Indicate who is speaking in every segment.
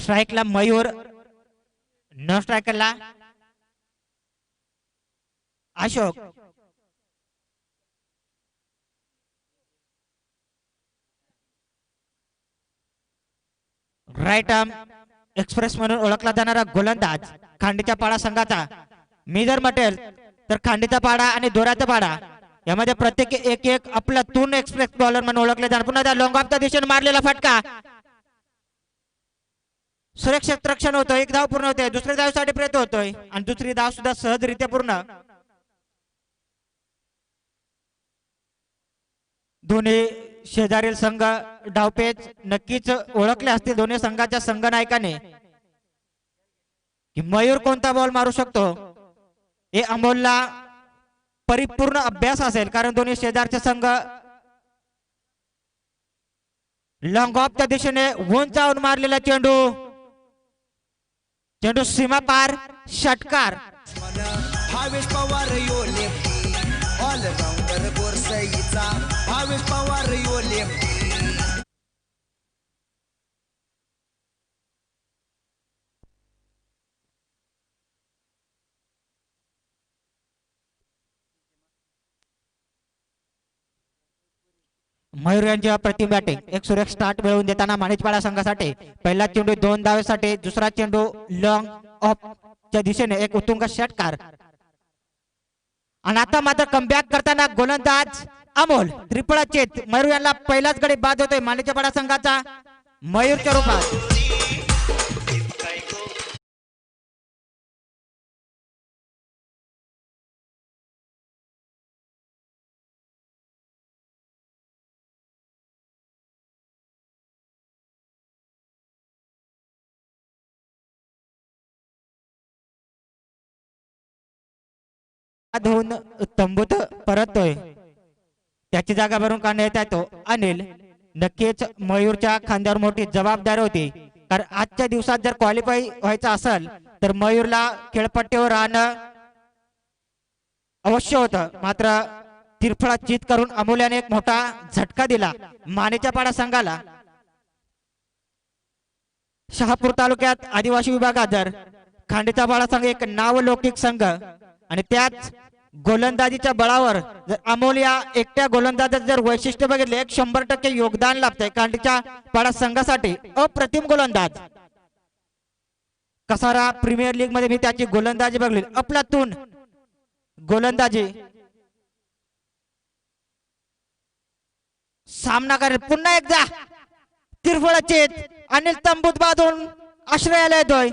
Speaker 1: स्ट्राइकला मयूर, न स्ट्रायकरला Ashok. Right arm express म्हणून ओळखला जाणारा गोलंदाज खांडीच्या पाडा संघाचा. मी जर म्हटेल तर खांडीचा पाडा आणि दोऱ्याचा पाडा यामध्ये प्रत्येकी एक एक आपला तून एक्सप्रेस बॉलर म्हणून ओळखले जाणार. पुन्हा लॉंग ऑफच्या दिशेने मारलेला फटका, सुरक्षित रक्षण होतं. एक धाव पूर्ण होते, दुसऱ्या धावसाठी प्रयत्न होतोय आणि दुसरी धाव सुद्धा सहजरित्या पूर्ण. दोन्ही शेजारील संघ डावपेच नक्कीच ओळखले असतील दोन्ही संघाच्या संघनायकाने की मयूर कोणता बॉल मारू शकतो. हे अमोलला परिपूर्ण अभ्यास असेल, कारण दोन्ही शेजारचे संघ लॉंग ऑफच्या दिशेने उंचावून मारलेला चेंडू, चेंडू सीमा पार, षटकार.
Speaker 2: भावेश पवार योले ऑलराऊंडर बोरसईचा भावेश पवार योले.
Speaker 1: मयूर यांची प्रतिम बॅटिंग. एक सुरेख स्टार्ट मिळवून देताना माणिकपाडा संघासाठी पहिला चेंडू 2 धावेसाठी, दुसरा चेंडू लॉंग ऑफच्या दिशेने एक उत्तुंग षटकार. आणि आता मात्र कमबॅक करताना गोलंदाज अमोल त्रिफळा चेत. मयूर यांना पहिलाच गडी बाद होतोय माणिकपाडा संघाचा मयूरच्या रूपात. धुवून तंबूत परततोय, त्याची जागा भरून काढण्यात येतो अनिल. नक्कीच मयूरच्या खांद्यावर मोठी जबाबदारी होती, कारण आजच्या दिवसात जर क्वालिफाय व्हायचं असेल तर मयूरला खेळपट्टीवर राहणं अवश्य होतं. मात्र तिरफळा चित करून अमोल्याने एक मोठा झटका दिला मानेच्या पाडा संघाला. शहापूर तालुक्यात आदिवासी विभागात जर खांडीचा पाडा संघ एक नावलौकिक संघ आणि त्याच गोलंदाजीच्या बळावर जर अमोलिया एकट्या गोलंदाजाचं जर वैशिष्ट्य बघितले, 100% योगदान लाभतंय खांडीच्या पाडा संघासाठी. अप्रतिम गोलंदाज. कसारा प्रीमियर लीग मध्ये मी त्याची गोलंदाजी बघली, अफलातून गोलंदाजी. सामना करेल पुन्हा एकदा तिरफळाचे अनिल तंबूत बांधून आश्रयाला येतोय.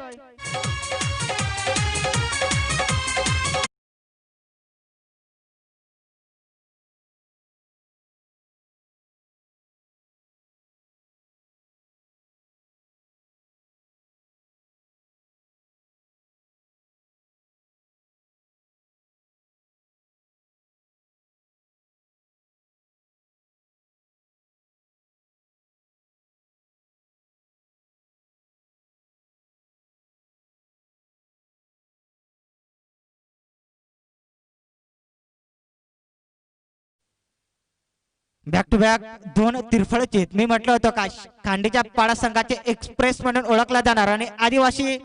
Speaker 1: बॅक टू बॅक 2 तिरफळचे. मी म्हटलं होतं का खांडीच्या पाडा संघाचे एक्सप्रेस म्हणून ओळखला जाणार आणि आदिवासी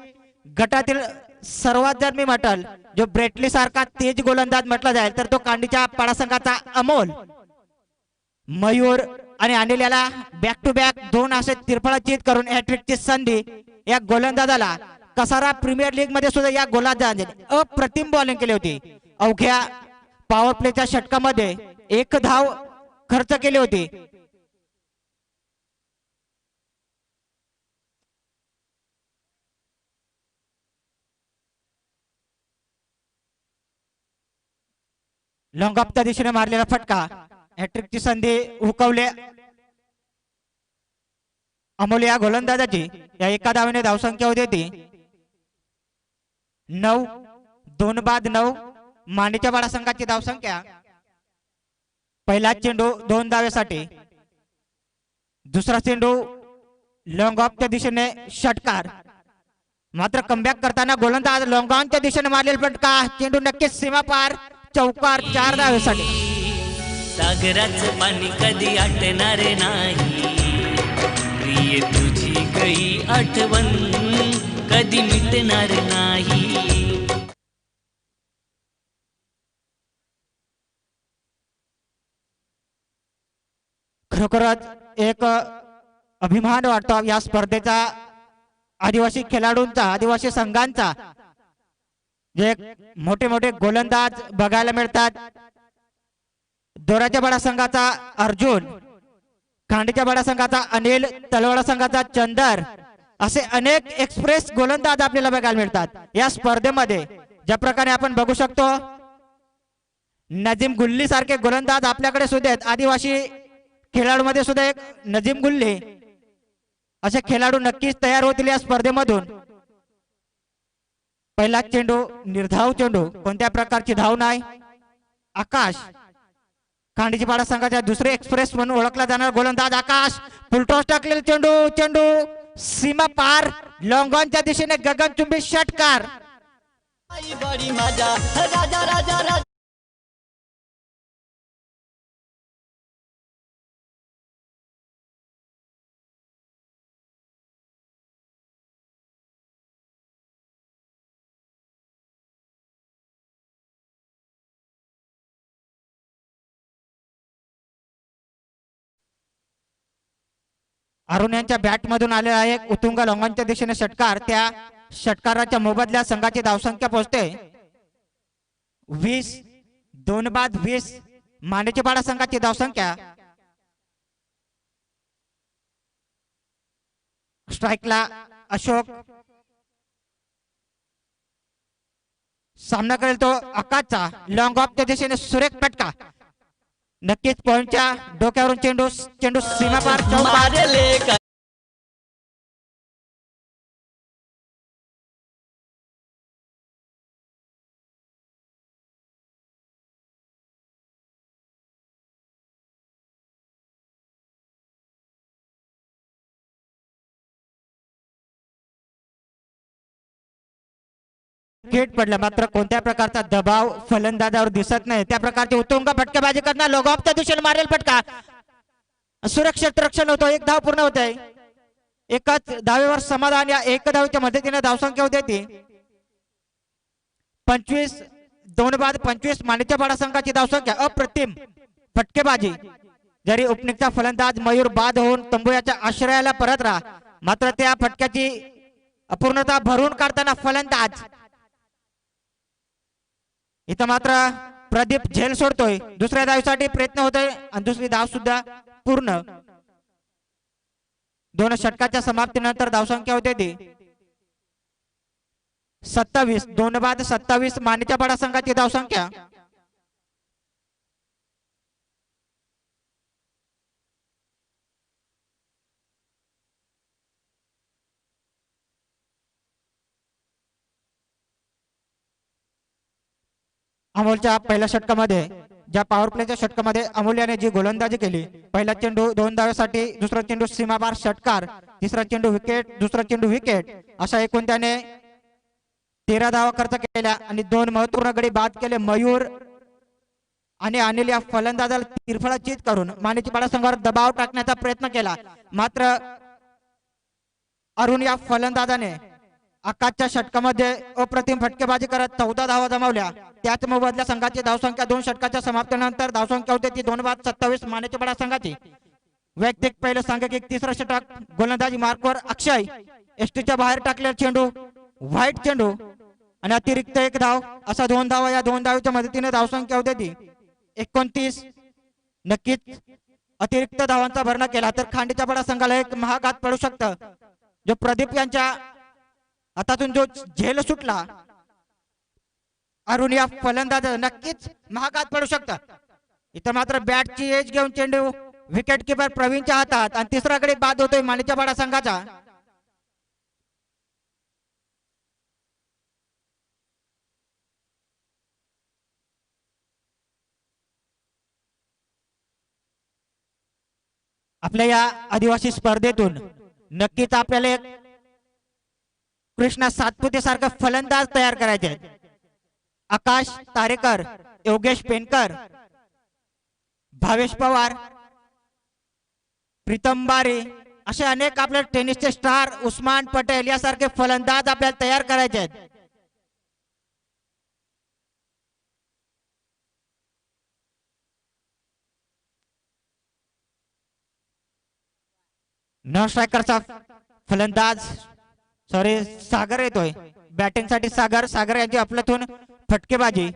Speaker 1: गटातील सर्वात जर मी म्हटल जो ब्रेटली सारखा तेज गोलंदाज म्हटला जाईल तर तो खांडीच्या पाडा संघाचा अमोल. मयूर आणि अनिल याला बॅक टू बॅक 2 असे तिरफळाचीत करून हॅट्रिकची संधी या गोलंदाजाला. कसारा प्रीमियर लीग मध्ये सुद्धा या गोलंदाजाने अप्रतिम बॉलिंग केली होती. अवघ्या पॉवर प्लेच्या षटकामध्ये 1 धाव खर्च केली होती. लॉंग ऑफच्या दिशेने मारलेला फटका, हॅट्रिकची संधी हुकवले अमोल या गोलंदाजाची. या एका धावेने धावसंख्या होती ती 9. 2 बाद 9 मांडीच्या बाळा संघाची धावसंख्या. पहिला चेंडू 2 धावेसाठी, दुसरा चेंडू लॉंग ऑफच्या दिशेने षटकार. मात्र कमबॅक करताना गोलंदाज लॉंग ऑनच्या दिशेने मारलेला फटका, चेंडू नक्कीच सीमा पार, चौकार 4 धावेसाठी.
Speaker 3: सागराचं पाणी कधी आटणार नाही, प्रिय तुझी ही आठवण कधी मिटणार नाही.
Speaker 1: खरोखरच एक अभिमान वाटतो या स्पर्धेचा, आदिवासी खेळाडूंचा, आदिवासी संघांचा, जे मोठे मोठे गोलंदाज बघायला मिळतात. दोराच्या बडा संघाचा अर्जुन, खांडीच्या बडा संघाचा अनिल, तलवाडा संघाचा चंदर, असे अनेक एक्सप्रेस गोलंदाज आपल्याला बघायला मिळतात या स्पर्धेमध्ये. ज्या प्रकारे आपण बघू शकतो, नजीम गुल्ली सारखे गोलंदाज आपल्याकडे सुद्धा आहेत. आदिवासी खेळाडूमध्ये सुद्धा एक नजीम गुल्ली, असे खेळाडू नक्कीच तयार होतील या स्पर्धेमधून. पहिला चेंडू निर्धाव चेंडू, कोणत्या प्रकारची धाव नाही. आकाश, खांडीची पाडा संघाच्या दुसरे एक्सप्रेस म्हणून ओळखला जाणार गोलंदाज आकाश, फुलटॉस टाकलेला चेंडू, चेंडू सीमा पार, लॉंग ऑनच्या दिशेने गगनचुंबी षटकार. अरुण यांच्या बॅट मधून आलेला आहे उत्तुंग लॉंगॉनच्या दिशेने षटकार. त्या षटकाराच्या मोबदल्यात संघाची धावसंख्या पोहोचते 20. 2 बाद 20 मांडेची पाडा संघाची धावसंख्या. स्ट्राइकला अशोक, सामना करेल तो आकाशचा. लॉंग ऑफच्या दिशेने सुरेख फटका, नक्कीच पॉइंटच्या डोक्यावरून चेंडू, चेंडू सीमापार चौकार. खेट पडला, मात्र कोणत्या प्रकारचा दबाव फलंदाजावर दिसत नाही. त्या प्रकारची उत्तुंग फटकेबाजी करणार, लोग ऑफच्या दिशेने मारेल फटका, सुरक्षित रक्षण होतो. एक धाव पूर्ण होते. एकाच धावेवर समाधान. या एक धावेच्या मदतीने धावसंख्या होते ती 25. 2 बाद 25 मांडीच्या पाडा संघाची धावसंख्या. अप्रतिम फटकेबाजी. जरी उपनिकचा फलंदाज मयूर बाद होऊन तंबूयाच्या आश्रयाला परत राहा, मात्र त्या फटक्याची अपूर्णता भरून काढताना फलंदाज इथं मात्र प्रदीप झेल सोडतोय. दुसऱ्या धावेसाठी प्रयत्न होतोय आणि दुसरी धाव सुद्धा पूर्ण. 2 षटकाच्या समाप्तीनंतर धावसंख्या होते ती 27. 2 बाद 27 मांडीच्या पाडा संघाची धावसंख्या. अमोलच्या पहिल्या षटकामध्ये, ज्या पॉवर प्लेच्या षटकामध्ये अमोल्याने जी गोलंदाजी केली, पहिला चेंडू 2 धावेसाठी, दुसरा चेंडू सीमापार षटकार, तिसरा चेंडू विकेट, दुसरा चेंडू विकेट, अशा एकूण त्याने 13 धावा खर्च केल्या आणि 2 महत्वपूर्ण गडी बाद केले. मयूर आणि अनिल या फलंदाजाला तिरफळा चित करून मांडीची पाडा संघावर दबाव टाकण्याचा प्रयत्न केला, मात्र अरुण या फलंदाजाने आकाशच्या षटकामध्ये अप्रतिम फटकेबाजी करत 14 धावा जमावल्या. त्याच मोबदल्या संघाची धावसंख्या 2 षटकाच्या समाप्तीनंतर धावसंख्या होते ती 2 बाद 27 मांडीच्या पाडा संघाची. वैयक्तिक पहिलं सांघिक तिसरं षटक गोलंदाजी मार्कवर अक्षय, एसटीच्या बाहेर टाकलेला चेंडू, व्हाईट चेंडू आणि अतिरिक्त 1 धाव, असा 2 धावा. या 2 धावेच्या मदतीने धावसंख्या होते ती 29. नक्कीच अतिरिक्त धावांचा भरणा केला तर खांडीच्या पाडा संघाला एक महाघात पडू शकतं. जो प्रदीप यांच्या हातातून जो झेल सुटला, अरुण या फलंदाज नक्कीच महागात पडू शकतात. इथं मात्र बॅटची एज घेऊन चेंडू विकेट किपर प्रवीणच्या हातात आणि तिसरा गडी बाद होतोय मांडीच्या पाडा संघाचा. आपल्या या आदिवासी स्पर्धेतून नक्कीच आपल्याला एक कृष्णा सातपुते सारखा फलंदाज तयार करायचे आहेत. आकाश तारेकर, योगेश पेनकर, भावेश पवार, प्रीतम बारे असे अनेक आपल्या टेनिसचे स्टार उस्मान पटेल यासारखे फलंदाज आपल्याला तयार करायचे आहेत. नॉन स्ट्रायकरचा फलंदाज सागर येतोय बॅटिंग साठी. सागर यांची आपल्यातून फटकेबाजी.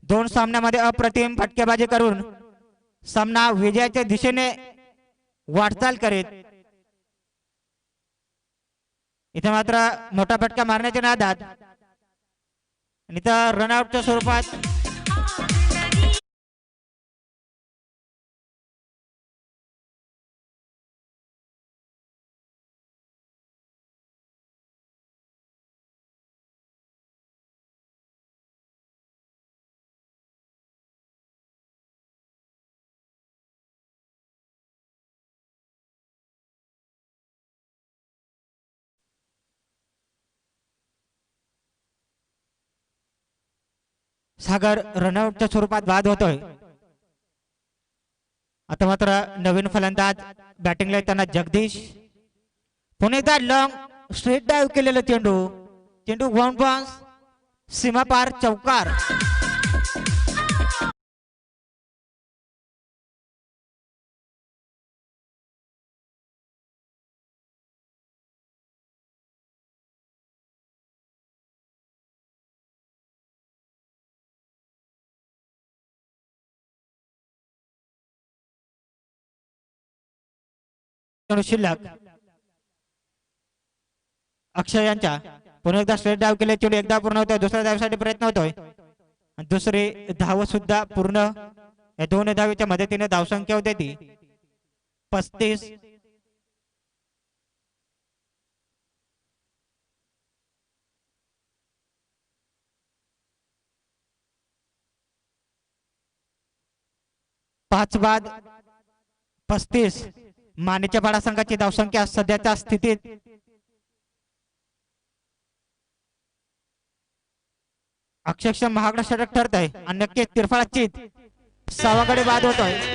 Speaker 1: 2 सामन्यामध्ये अप्रतिम फटकेबाजी करून सामना विजयाच्या दिशेने वाटचाल करीत. इथे मात्र मोठा फटका मारण्याच्या नादात आणि इथं रनआउटच्या स्वरूपात सागर रनआउटच्या स्वरूपात बाद होतोय. आता मात्र नवीन फलंदाज बॅटिंगला येताना जगदीश. पुन्हा एकदा लॉंग स्ट्रेट डाईव्ह केलेलं चेंडू ग्राउंड बाउन्स सीमा पार चौकार. शिल्लक अक्षय यांच्या पुन्हा एकदा स्ट्रेट डाव केले. चेंडू एकदा पूर्ण होतोय. दुसऱ्या धावेसाठी प्रयत्न होतोय. दुसरी धाव सुद्धा पूर्ण. या 2 धावेच्या मदतीने धावसंख्या होते ती 35. पाच बाद 35. मानेच्या पाडा संघाची धावसंख्या सध्याच्या स्थितीत अक्षरशः महागडा षटक ठरत आहे आणि नक्कीच तिरफळाची 6वा गडी बाद होतोय.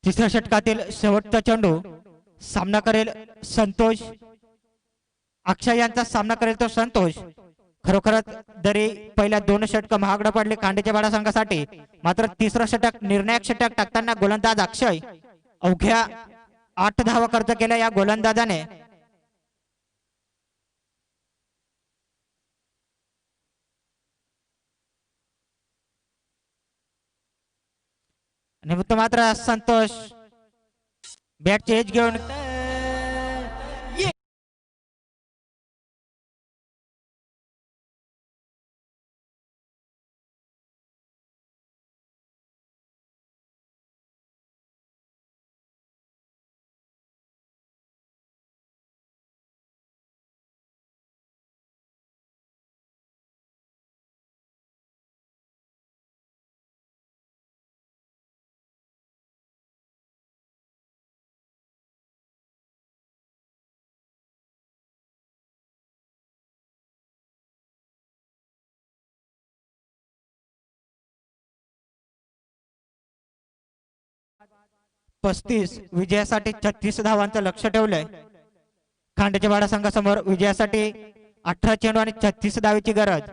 Speaker 1: तिसऱ्या षटकातील शेवटचा चेंडू सामना करेल संतोष. अक्षय यांचा सामना करेल तो संतोष. खरोखरच जरी पहिल्या 2 षटक महागडे पडले खांडेच्या बाळा संघासाठी, मात्र तिसरं षटक निर्णायक षटक टाकताना गोलंदाज अक्षय अवघ्या 8 धावा खर्च केल्या या गोलंदाजाने. निमित्त मात्र संतोष बॅटचे एज घेऊन पस्तीस विजयासाठी 36 धावांचं लक्ष ठेवलंय. खांडेच्या पाडा संघासमोर विजयासाठी 18 चेंडू आणि 36 धावेची गरज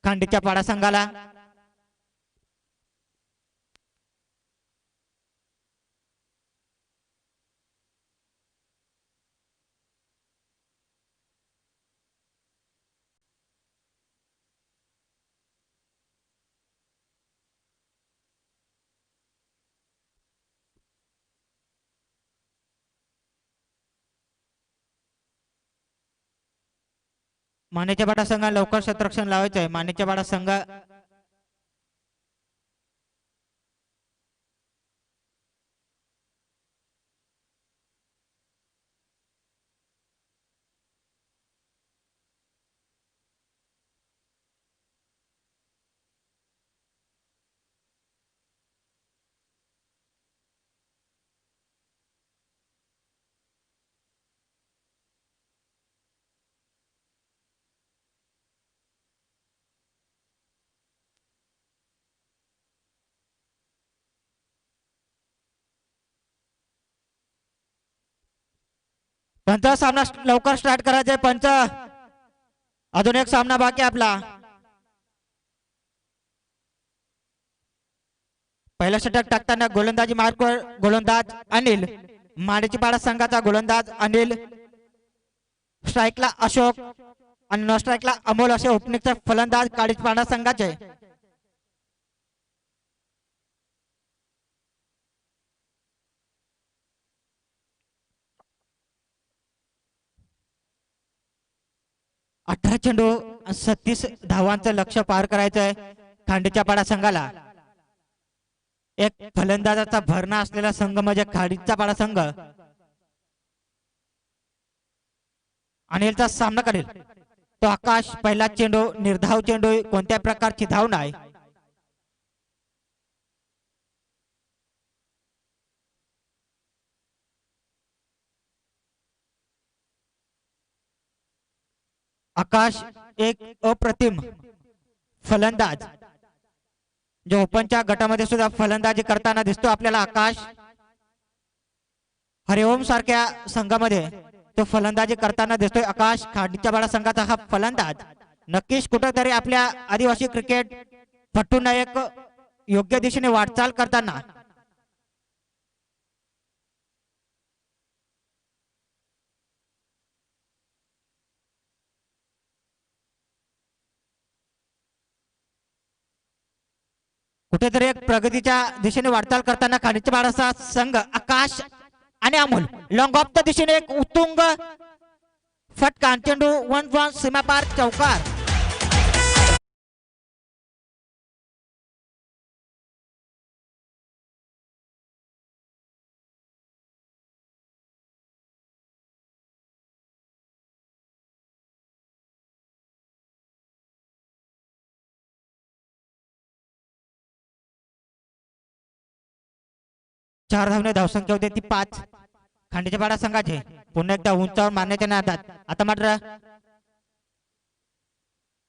Speaker 1: खांडेच्या पाडा संघाला. मानेच्या पाडा संघ लवकर शतरक्षण लावायचं आहे. मानेच्या पाडा संघ पंच सामना लवकर स्टार्ट करायचा आहे पंच. अजून एक सामना बाकी आहे आपला. पहिला षटक टाकताना गोलंदाजी मार्कवर गोलंदाज अनिल. माडेची पाडा संघाचा गोलंदाज अनिल. स्ट्राईकला अशोक आणि नो स्ट्राईकला अमोल असे ओपनिंगचे फलंदाज काळीच पाडा संघाचे. अठरा चेंडू 36 धावांचं लक्ष पार करायचं आहे खांडीच्या पाडा संघाला. एक फलंदाजाचा भरणा असलेला संघ म्हणजे खाडीचा पाडा संघ. अनिलचा सामना करेल तो आकाश. पहिला चेंडू निर्धाव चेंडू. कोणत्या प्रकारची धाव नाही. आकाश एक अप्रतिम फलंदाज जो ओपनच्या गटामध्ये सुद्धा फलंदाजी करताना दिसतो आपल्याला. आकाश हरिओम सारख्या संघामध्ये तो फलंदाजी करताना दिसतोय. आकाश खांडीच्या पाडा संघाचा हा फलंदाज नक्कीच कुठेतरी आपल्या आदिवासी क्रिकेट पट्टूंना एक योग्य दिशेने वाटचाल करताना कुठेतरी एक प्रगतीच्या दिशेने वाटचाल करताना खांडीच्या पाडाचा संघ आकाश आणि अमोल लॉंग ऑफ च्या दिशेने एक उत्तुंग फटका. चेंडू 1-1 सीमापार चौकार. चार धावने धावसंख्या होते ती 5 खांडीच्या पाडा संघाचे. पुन्हा एकदा उंचावर मारण्याच्या नादात आता मात्र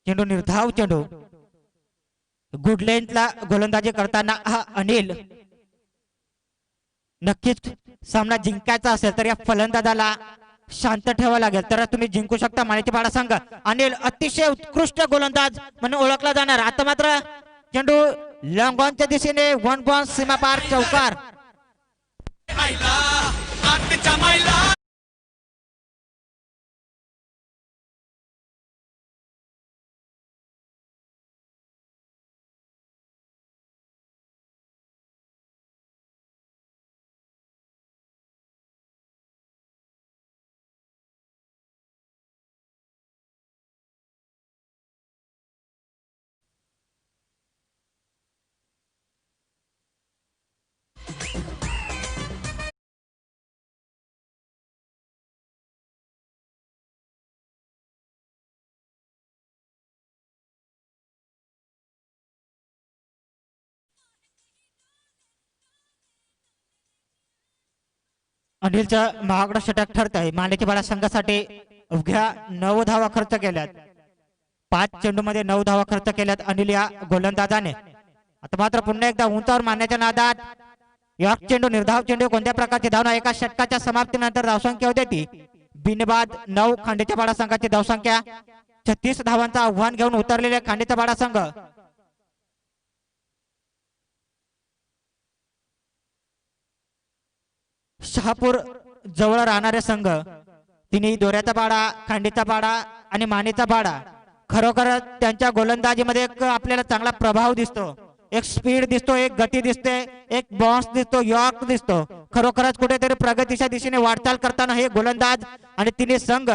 Speaker 1: चेंडू निर्धाव चेंडू. गुड लेंथला गोलंदाजी करताना हा अनिल. नक्कीच सामना जिंकायचा असेल तर या फलंदाजाला शांत ठेवावं लागेल तर तुम्ही जिंकू शकता. मानेची पाडा संघ अनिल अतिशय उत्कृष्ट गोलंदाज म्हणून ओळखला जाणार. आता मात्र चेंडू लॉंग ऑनच्या दिशेने 1-1 सीमापार चौकार. अनिलचा महागडा षटक ठरत आहे. मांडेच्या पाडा संघासाठी अवघ्या 9 धावा खर्च केल्यात. 5 चेंडू मध्ये 9 धावा खर्च केल्यात अनिल या गोलंदाजाने. आता मात्र पुन्हा एकदा उंचावर मारण्याच्या नादात यॉर्क चेंडू निर्धाव चेंडू. कोणत्या प्रकारची धावना. एका षटकाच्या समाप्तीनंतर धावसंख्या होते ती बिनबाद 9. खांडेच्या पाडा संघाची धावसंख्या 36 धावांचा आव्हान घेऊन उतरलेले खांडेचा पाडा संघ. शहापूर जवळ राहणारे संघ तिन्ही दोऱ्याचा पाडा, खांडीचा पाडा आणि मानेचा पाडा. खरोखर त्यांच्या गोलंदाजीमध्ये एक आपल्याला चांगला प्रभाव दिसतो. एक स्पीड दिसतो, एक गती दिसते, एक बॉन्स दिसतो, यॉर्क दिसतो. खरोखरच कुठेतरी प्रगतीच्या दिशेने वाटचाल करताना हे गोलंदाज आणि तिन्ही संघ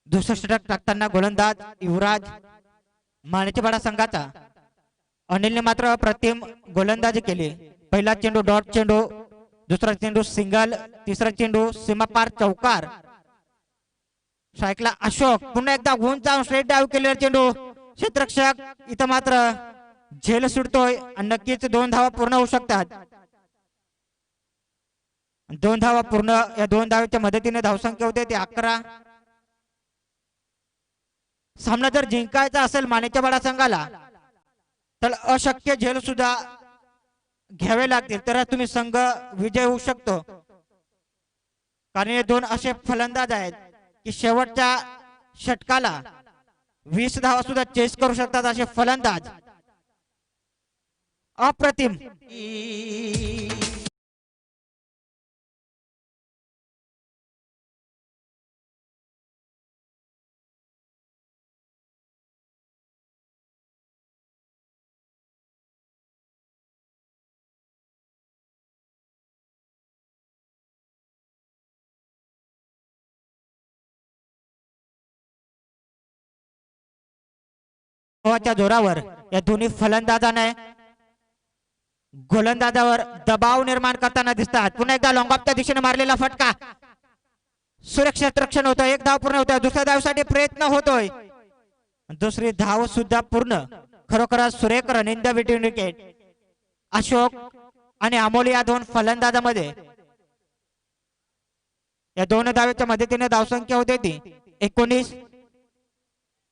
Speaker 1: दुसरा षटक टाकताना गोलंदाज युवराज मानेच्या पाडा संघाचा. अनिलने मात्र अप्रतिम गोलंदाजी केली. पहिला चेंडू डॉट चेंडू, दुसरा चेंडू सिंगल, तिसरा चेंडू सीमापार चौकार. स्ट्राईकला अशोक. पुन्हा एकदा उंच जाऊन स्ट्रेट डाव केलेला चेंडू. क्षेत्ररक्षक इथं मात्र झेल सुटतोय आणि नक्कीच 2 धावा पूर्ण होऊ शकतात. 2 धावा पूर्ण. या 2 धावेच्या मदतीने धावसंख्या होते ती 11. सामना जर जिंकायचा असेल मानेच्या बडा संघाला तर अशक्य झेल सुद्धा घ्यावे लागतील तर तुम्ही संघ विजय होऊ शकतो. कारण हे 2 असे फलंदाज आहेत की शेवटच्या षटकाला 20 धावा सुद्धा चेस करू शकतात. असे फलंदाज अप्रतिम. जोरावर या दोन्ही फलंदाजाने गोलंदाजावर दबाव निर्माण करताना दिसतात. पुन्हा एकदा लॉंग ऑफच्या दिशेने मारलेला फटका सुरक्षित रक्षण होतं. 1 धाव पूर्ण होतोय. दुसऱ्या धावसाठी प्रयत्न होतोय. दुसरी धाव सुद्धा पूर्ण. खरोखरच सुरेख running the between wicket. Ashok आणि अमोल या 2 फलंदाजामध्ये या 2 धावेच्या मदतीने धावसंख्या होते ती 19.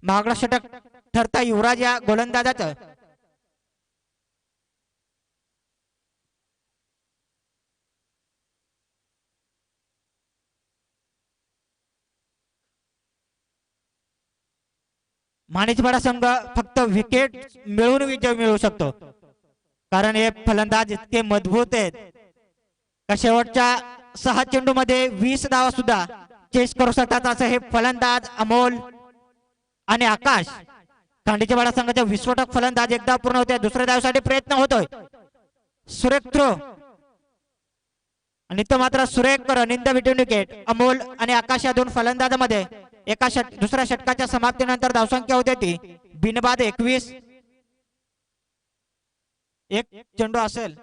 Speaker 1: मागला षटक ठरता युवराज या गोलंदाजाचं. मानेचपाडा संघ फक्त विकेट मिळवून विजय मिळवू शकतो. कारण हे फलंदाज इतके मजबूत आहेत का शेवटच्या 6 चेंडू मध्ये 20 धावा सुद्धा चेस करू शकतात. असं हे फलंदाज अमोल आणि आकाश खांडीच्या बाळा संघाचे विस्फोटक फलंदाज. एकदा पूर्ण होते. दुसऱ्या धावसाठी प्रयत्न होतोय. सुरेख थ्रो आणि तो मात्र सुरेख running the between wicket. Amol आणि आकाश या 2 फलंदाजामध्ये दुसऱ्या षटकाच्या समाप्तीनंतर धावसंख्या होते ती बिनबाद 21. एक चेंडू असेल.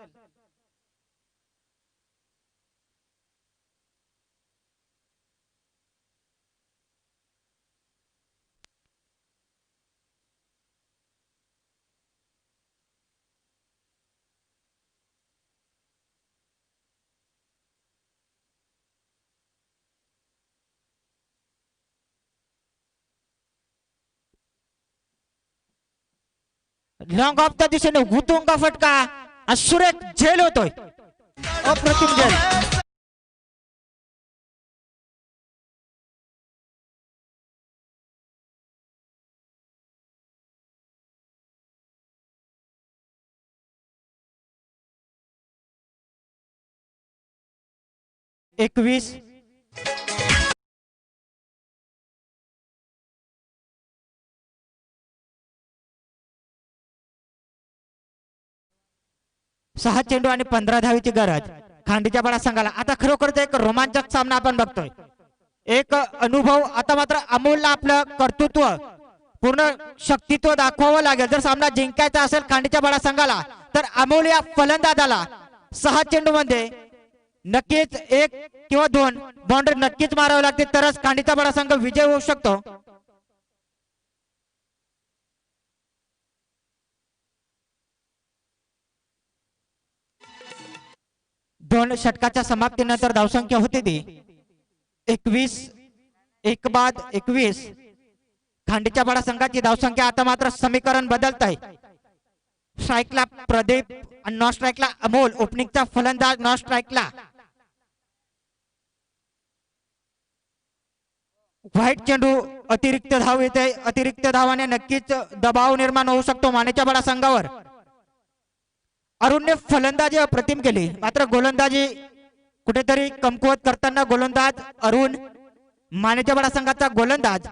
Speaker 1: लॉंग ऑफच्या दिशेने हुतुंगा फटका. सुरेख झेल होतोय. अप्रतिम झेल. एकवीस. सहा चेंडू आणि 15 धावीची गरज खांडीच्या बडा संघाला. आता खरोखरच एक रोमांचक सामना आपण बघतोय. एक अनुभव. आता मात्र अमोलला आपलं कर्तृत्व पूर्ण शक्तित्व दाखवावं लागेल. जर सामना जिंकायचा असेल खांडीच्या बडा संघाला तर अमोल या फलंदाजाला 6 चेंडू मध्ये नक्कीच 1 किंवा 2 बाउंड्री नक्कीच मारावे लागते तरच खांडीचा बडा संघ विजय होऊ शकतो. दोन षटकाच्या समाप्तीनंतर धावसंख्या होती ती 21. 1 बाद 21. खांडीच्या बडा संघाची धावसंख्या. आता मात्र समीकरण बदलत आहे. स्ट्राईकला प्रदीप आणि नॉन स्ट्राईकला अमोल. ओपनिंगचा फलंदाज नॉन स्ट्राईकला. व्हाईट चेंडू अतिरिक्त धाव येते. अतिरिक्त धावाने नक्कीच दबाव निर्माण होऊ शकतो मानेच्या बडा संघावर. अरुणने फलंदाजी अप्रतिम केली मात्र गोलंदाजी कुठेतरी कमकुवत करताना गोलंदाज अरुण मानेच्या बडा संघाचा गोलंदाज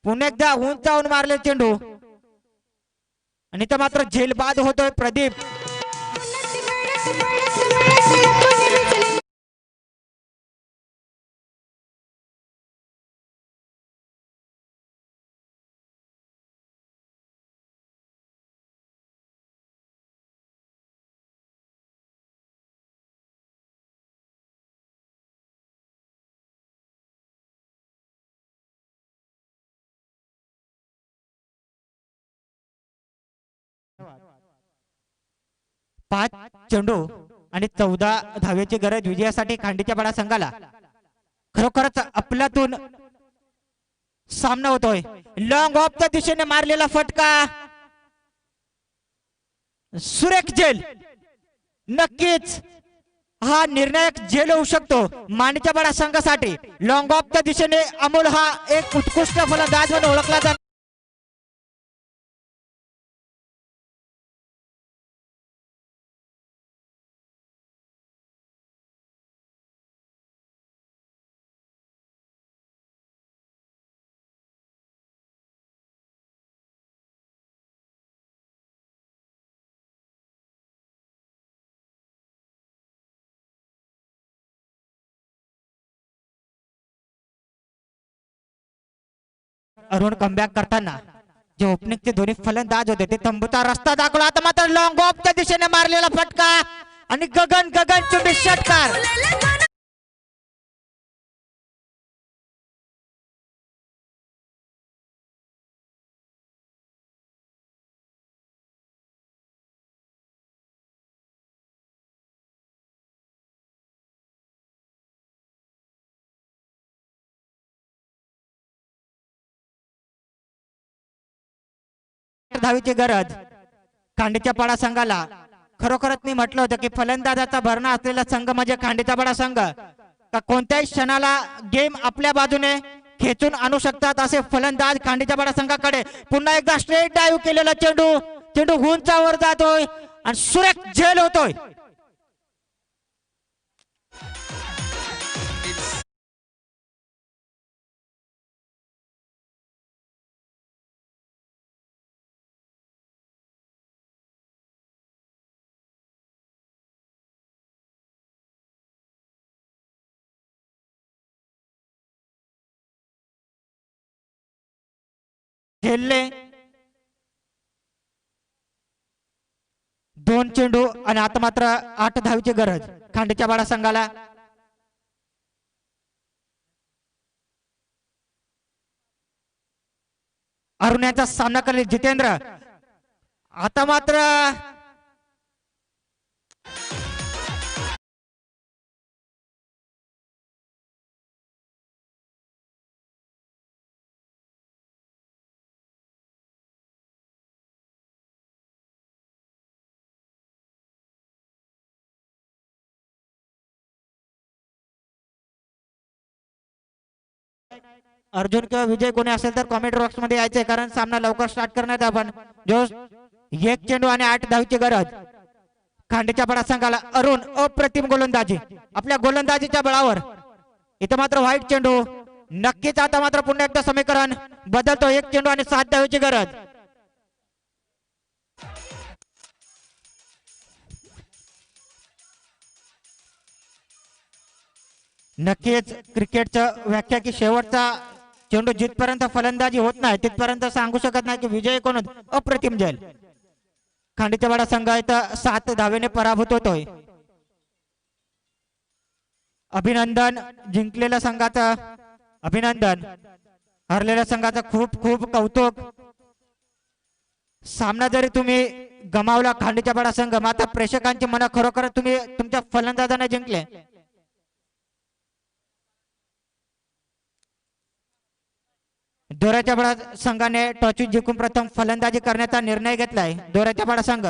Speaker 1: पुन्हा एकदा उंचावून मारले चेंडू आणि तर मात्र झेलबाद होतोय प्रदीप. पाच चेंडू आणि 14 धावेची गरज विजयासाठी खांडीच्या बडा संघाला. खरोखरच आपल्यातून सामना होतोय. लॉंग ऑफच्या दिशेने मारलेला फटका सुरेख झेल. नक्कीच हा निर्णायक झेल होऊ शकतो मांडीच्या बडा संघासाठी. लॉंग ऑफच्या दिशेने अमोल हा एक उत्कृष्ट फलंदाज म्हणून ओळखला जातो. अरुण कमबॅक करताना जे ओपनिंगचे दोन्ही फलंदाज होते ते तंबूचा रस्ता दाखवला. आता मात्र लॉंग ऑफच्या दिशेने मारलेला फटका आणि गगन चुंबी षटकार. धावीची गरज खांडीच्या पाडा संघाला. खरोखरच मी म्हटलं होतं की फलंदाजाचा भरणा असलेला संघ म्हणजे खांडीचा पाडा संघ. का कोणत्याही क्षणाला गेम आपल्या बाजूने खेचून आणू शकतात असे फलंदाज खांडीच्या पाडा संघाकडे. पुन्हा एकदा स्ट्रेट डाईव्ह केलेला चेंडू उंचावर जातोय आणि सुरेख झेल होतोय. झेलले 2 चेंडू आणि आता मात्र 8 धावीची गरज खांडीच्या बाळा संघाला. अरुण यांचा सामना करेल जितेंद्र. आता मात्र अर्जुन किंवा विजय कोणी असेल तर कॉमेंट बॉक्स मध्ये यायचंय कारण सामना लवकर स्टार्ट करण्यात आपण. जो 1 चेंडू आणि 8 धावीची गरज खांडीच्या बडा संघाला. अरुण अप्रतिम गोलंदाजी आपल्या गोलंदाजीच्या बळावर. इथं मात्र व्हाईट चेंडू. नक्कीच आता मात्र पुन्हा एकदा समीकरण बदलतो. 1 चेंडू आणि 7 धावीची गरज. नक्कीच क्रिकेटचं व्याख्या की शेवटचा चेंडू जिथपर्यंत फलंदाजी होत नाही तिथपर्यंत सांगू शकत नाही की विजय कोण. अप्रतिम झेल. खांडीच्या बडा संघ इथं 7 धावेने पराभूत होतोय. अभिनंदन. जिंकलेल्या संघाचं अभिनंदन. हरलेल्या संघाचं खूप खूप कौतुक. सामना जरी तुम्ही गमावला खांडीच्या बडा संघ मात्र प्रेक्षकांची मनं खरोखर तुम्ही तुमच्या फलंदाजाने जिंकले. दोऱ्याच्या बडा संघाने टॉस जिंकून प्रथम फलंदाजी करण्याचा निर्णय घेतलाय. दोऱ्याच्या बडा संघ